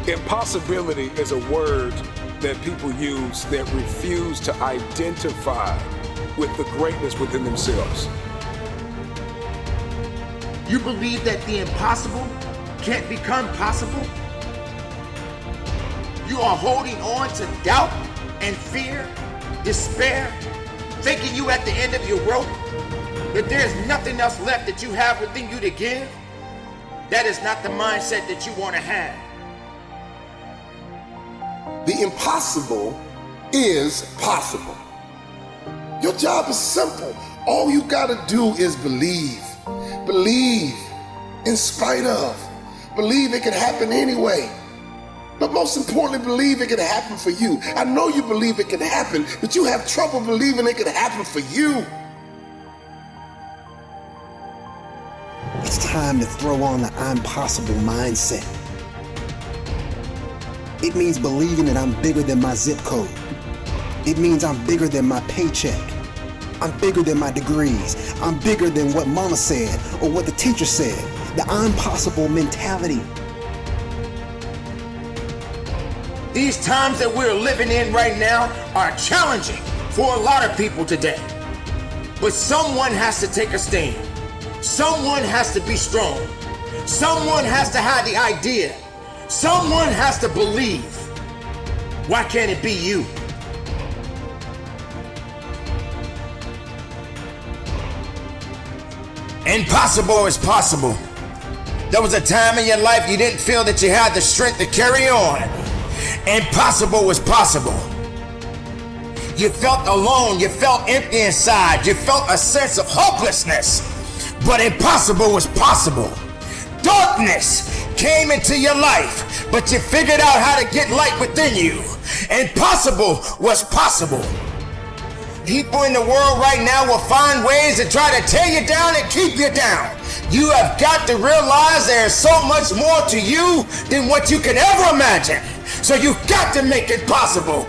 Impossibility is a word that people use that refuse to identify with the greatness within themselves. You believe that the impossible can't become possible? You are holding on to doubt and fear, despair, thinking you at the end of your rope, that there's nothing else left that you have within you to give. That is not the mindset that you want to have. The impossible is possible. Your job is simple. All you gotta do is believe. Believe in spite of. Believe it can happen anyway. But most importantly, believe it can happen for you. I know you believe it can happen, but you have trouble believing it can happen for you. It's time to throw on the I'm possible mindset. It means believing that I'm bigger than my zip code. It means I'm bigger than my paycheck. I'm bigger than my degrees. I'm bigger than what mama said or what the teacher said. The I'm possible mentality. These times that we're living in right now are challenging for a lot of people today. But someone has to take a stand. Someone has to be strong. Someone has to have the idea. Someone has to believe. Why can't it be you? Impossible is possible. There was a time in your life you didn't feel that you had the strength to carry on. Impossible was possible. You felt alone, you felt empty inside, you felt a sense of hopelessness, but impossible was possible. Darkness came into your life, but you figured out how to get light within you. Impossible was possible. People in the world right now will find ways to try to tear you down and keep you down. You have got to realize there is so much more to you than what you can ever imagine. So you've got to make it possible.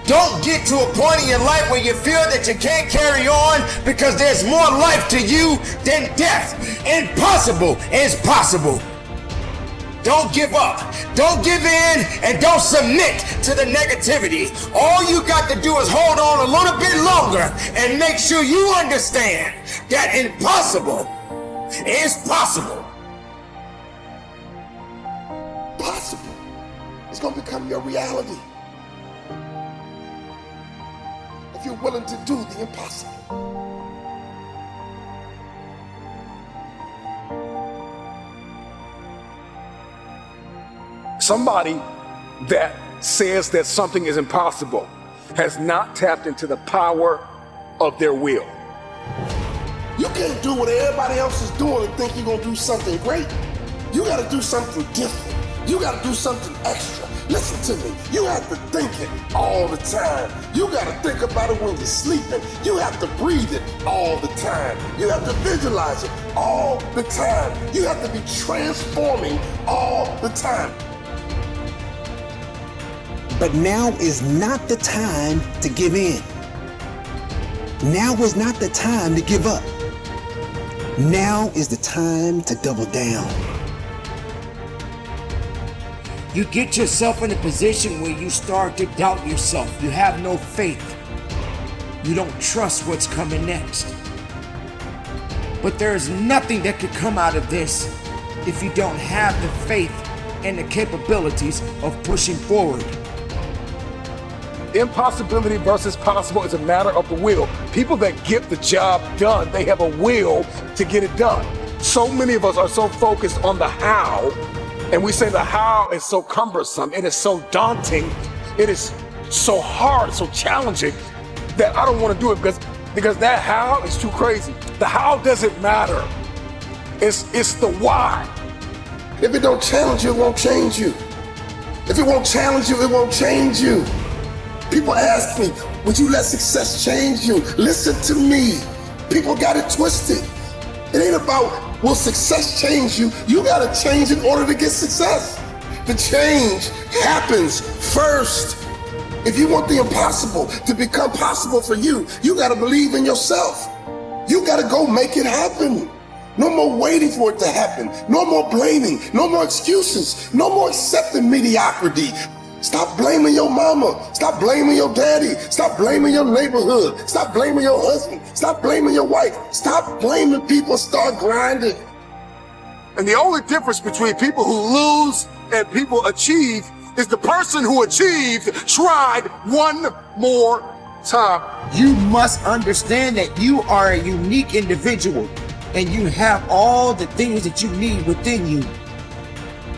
Don't get to a point in your life where you feel that you can't carry on because there's more life to you than death. Impossible is possible. Don't give up, don't give in, and don't submit to the negativity. All you got to do is hold on a little bit longer and make sure you understand that impossible is possible. Possible. It's gonna become your reality. If you're willing to do the impossible. Somebody that says that something is impossible has not tapped into the power of their will. You can't do what everybody else is doing and think you're gonna do something great. You gotta do something different. You gotta do something extra. Listen to me, you have to think it all the time. You gotta think about it when you're sleeping. You have to breathe it all the time. You have to visualize it all the time. You have to be transforming all the time. But now is not the time to give in. Now is not the time to give up. Now is the time to double down. You get yourself in a position where you start to doubt yourself. You have no faith. You don't trust what's coming next. But there is nothing that could come out of this if you don't have the faith and the capabilities of pushing forward. Impossibility versus possible is a matter of the will. People that get the job done, they have a will to get it done. So many of us are so focused on the how, and we say the how is so cumbersome, it is so daunting, it is so hard, so challenging, that I don't want to do it because that how is too crazy. The how doesn't matter. It's the why. If it don't challenge you, it won't change you. If it won't challenge you, it won't change you. People ask me, would you let success change you? Listen to me. People got it twisted. It ain't about will success change you. You gotta change in order to get success. The change happens first. If you want the impossible to become possible for you, you gotta believe in yourself. You gotta go make it happen. No more waiting for it to happen. No more blaming. No more excuses. No more accepting mediocrity. Stop blaming your mama. Stop blaming your daddy. Stop blaming your neighborhood. Stop blaming your husband. Stop blaming your wife. Stop blaming people. Start grinding. And the only difference between people who lose and people achieve is the person who achieved tried one more time. You must understand that you are a unique individual and you have all the things that you need within you.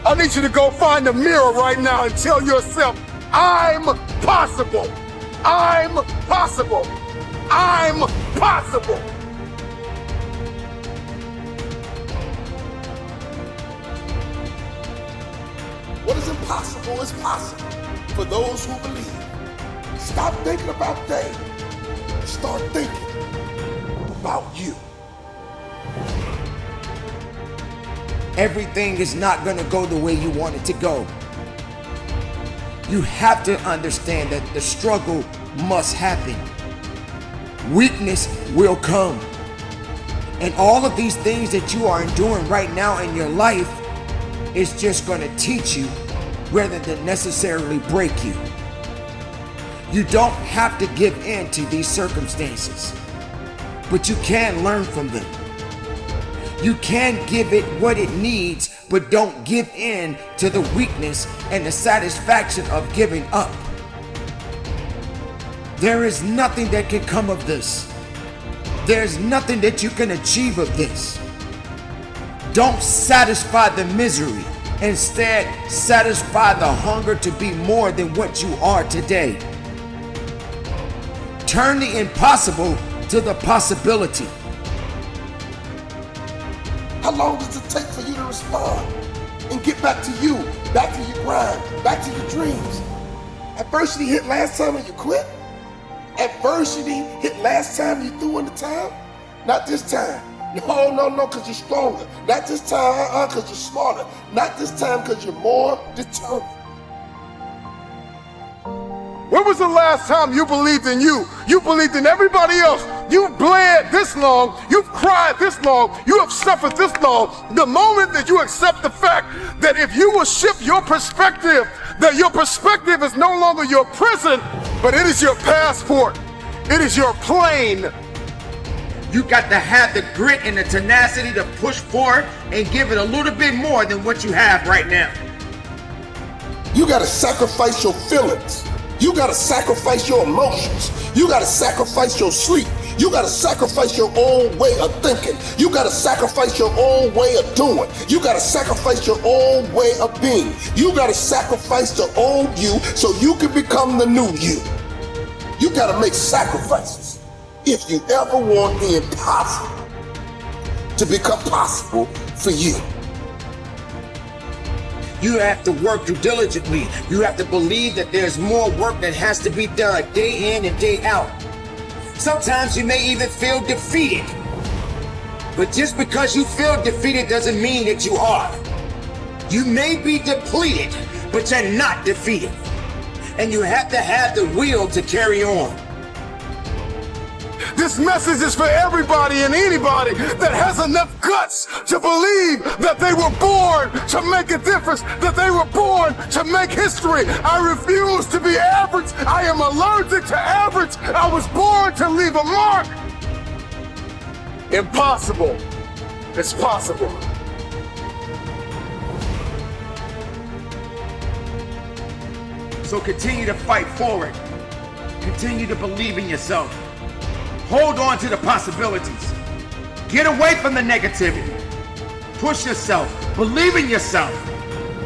I need you to go find a mirror right now and tell yourself, I'm possible. I'm possible. I'm possible. What is impossible is possible for those who believe. Stop thinking about they. Start thinking about you. Everything is not going to go the way you want it to go. You have to understand that the struggle must happen. Weakness will come. And all of these things that you are enduring right now in your life is just going to teach you rather than necessarily break you. You don't have to give in to these circumstances, but you can learn from them. You can give it what it needs, but don't give in to the weakness and the satisfaction of giving up. There is nothing that can come of this. There's nothing that you can achieve of this. Don't satisfy the misery. Instead, satisfy the hunger to be more than what you are today. Turn the impossible to the possibility. How long does it take for you to respond and get back to you, back to your grind, back to your dreams? Adversity hit last time and you quit? Adversity hit last time you threw in the towel? Not this time. No, because you're stronger. Not this time, because you're smarter. Not this time, because you're more determined. When was the last time you believed in you? You believed in everybody else. You've bled this long. You've cried this long. You have suffered this long. The moment that you accept the fact that if you will shift your perspective, that your perspective is no longer your prison, but it is your passport. It is your plane. You got to have the grit and the tenacity to push forward and give it a little bit more than what you have right now. You got to sacrifice your feelings. You got to sacrifice your emotions. You got to sacrifice your sleep. You got to sacrifice your old way of thinking. You got to sacrifice your old way of doing. You got to sacrifice your old way of being. You got to sacrifice the old you so you can become the new you. You got to make sacrifices if you ever want the impossible to become possible for you. You have to work diligently. You have to believe that there's more work that has to be done day in and day out. Sometimes you may even feel defeated. But just because you feel defeated doesn't mean that you are. You may be depleted, but you're not defeated. And you have to have the will to carry on. This message is for everybody and anybody that has enough guts to believe that they were born to make a difference, that they were born to make history. I refuse to be average. I am allergic to average. I was born to leave a mark. Impossible. It's possible. So continue to fight forward. Continue to believe in yourself. Hold on to the possibilities. Get away from the negativity. Push yourself, believe in yourself,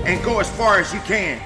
and go as far as you can.